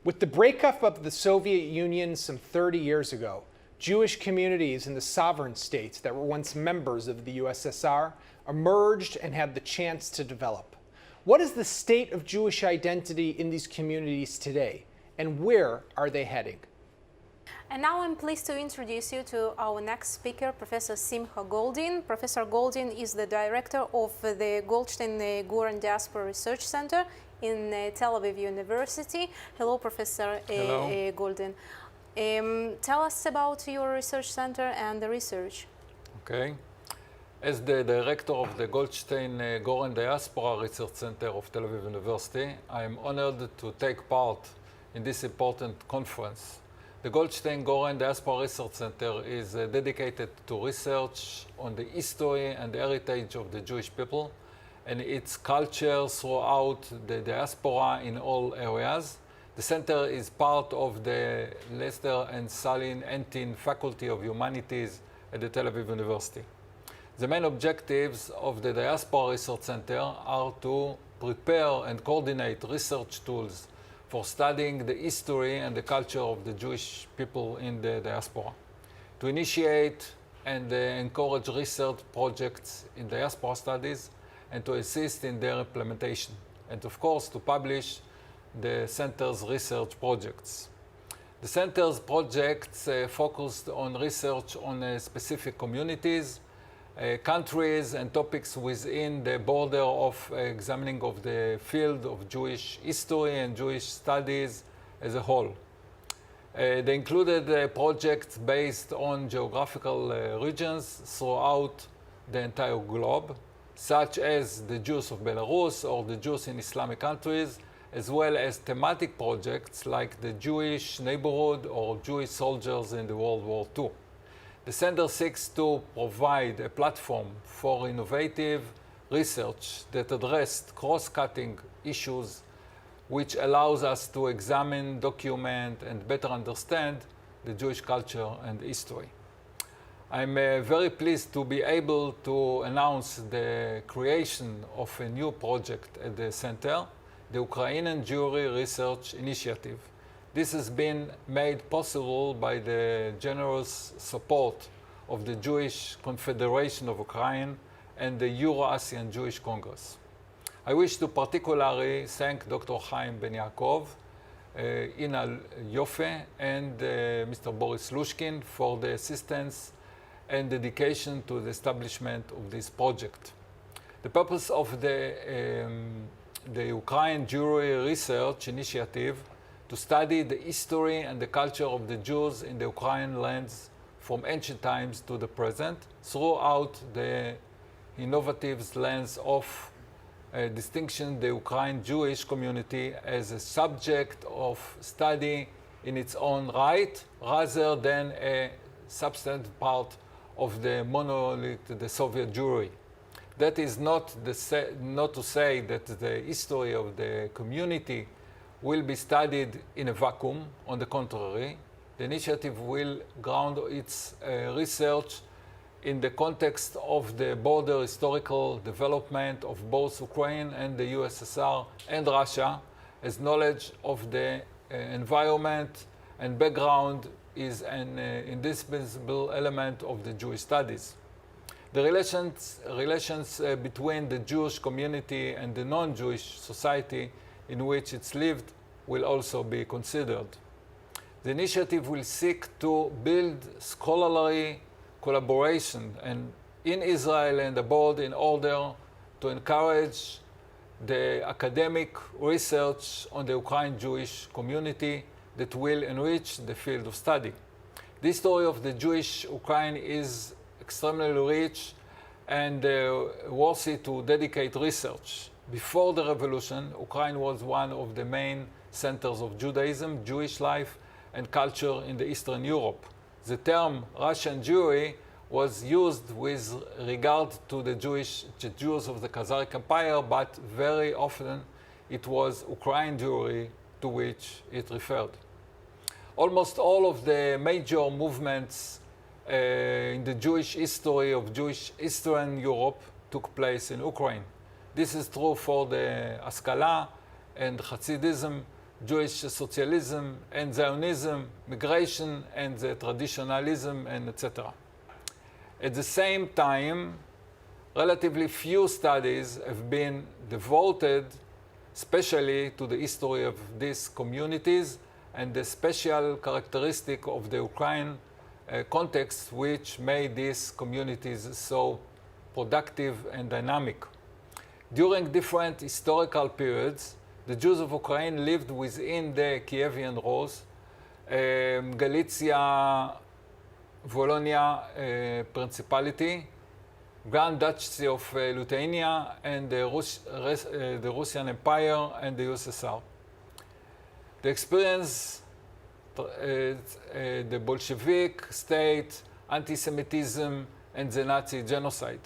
With the breakup of the Soviet Union some 30 years ago, Jewish communities in the sovereign states that were once members of the USSR emerged and had the chance to develop. What is the state of Jewish identity in these communities today, and where are they heading? And now I'm pleased to introduce you to our next speaker, Professor Simha Goldin. Professor Goldin is the director of the Goldstein-Goren Diaspora Research Center in Tel Aviv University. Hello, Professor Goldin. Tell us about your research center and the research. Okay. As the director of the Goldstein-Goren Diaspora Research Center of Tel Aviv University, I am honored to take part in this important conference. The Goldstein-Goren Diaspora Research Center is dedicated to research on the history and the heritage of the Jewish people and its culture throughout the diaspora in all areas. The center is part of the Lester and Salin Entin Faculty of Humanities at the Tel Aviv University. The main objectives of the Diaspora Research Center are to prepare and coordinate research tools for studying the history and the culture of the Jewish people in the diaspora, to initiate and encourage research projects in diaspora studies, and to assist in their implementation, and of course to publish the center's research projects. The center's projects focused on research on specific communities, countries and topics within the border of examining of the field of Jewish history and Jewish studies as a whole. They included projects based on geographical regions throughout the entire globe, such as the Jews of Belarus or the Jews in Islamic countries, as well as thematic projects like the Jewish neighborhood or Jewish soldiers in the World War II. The center seeks to provide a platform for innovative research that addressed cross-cutting issues, which allows us to examine, document, and better understand the Jewish culture and history. I'm very pleased to be able to announce the creation of a new project at the center, the Ukrainian Jewry Research Initiative. This has been made possible by the generous support of the Jewish Confederation of Ukraine and the Euro-Asian Jewish Congress. I wish to particularly thank Dr. Chaim Ben Yaakov, Ina Yofe, and Mr. Boris Lushkin for the assistance and dedication to the establishment of this project. The purpose of the Ukraine Jewry Research Initiative to study the history and the culture of the Jews in the Ukrainian lands from ancient times to the present, throughout the innovative lens of distinction the Ukrainian Jewish community as a subject of study in its own right, rather than a substantive part of the monolith, the Soviet Jewry. That is not to say that the history of the community will be studied in a vacuum. On the contrary, the initiative will ground its research in the context of the broader historical development of both Ukraine and the USSR and Russia, as knowledge of the environment and background is an indispensable element of the Jewish studies. The relations between the Jewish community and the non-Jewish society in which it's lived will also be considered. The initiative will seek to build scholarly collaboration in Israel and abroad in order to encourage the academic research on the Ukrainian Jewish community that will enrich the field of study. The story of the Jewish Ukraine is extremely rich and worthy to dedicate research. Before the revolution, Ukraine was one of the main centers of Judaism, Jewish life, and culture in the Eastern Europe. The term Russian Jewry was used with regard to the Jews of the Khazaric Empire, but very often it was Ukrainian Jewry to which it referred. Almost all of the major movements in the Jewish history of Jewish Eastern Europe took place in Ukraine. This is true for the Haskalah and Hasidism, Jewish socialism and Zionism, migration and the traditionalism, and etc. At the same time, relatively few studies have been devoted especially to the history of these communities and the special characteristic of the Ukraine context which made these communities so productive and dynamic. During different historical periods, the Jews of Ukraine lived within the Kievian Rus, Galicia, Wolonia Principality, Grand Duchy of Lithuania, and the Russian Empire and the USSR. They experienced the Bolshevik state, anti-Semitism, and the Nazi genocide.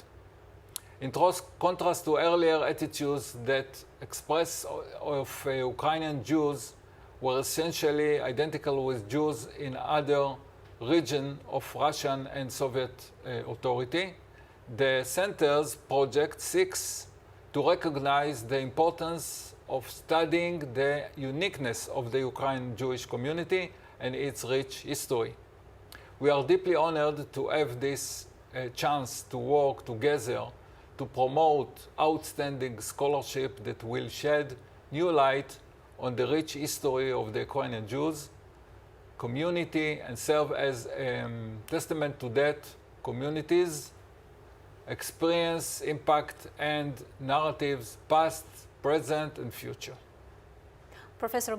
In contrast to earlier attitudes that express of Ukrainian Jews were essentially identical with Jews in other regions of Russian and Soviet authority, the Center's project seeks to recognize the importance of studying the uniqueness of the Ukrainian Jewish community and its rich history. We are deeply honored to have this chance to work together to promote outstanding scholarship that will shed new light on the rich history of the Ukrainian Jews community and serve as a testament to that community's experience, impact, and narratives, past, present, and future. Professor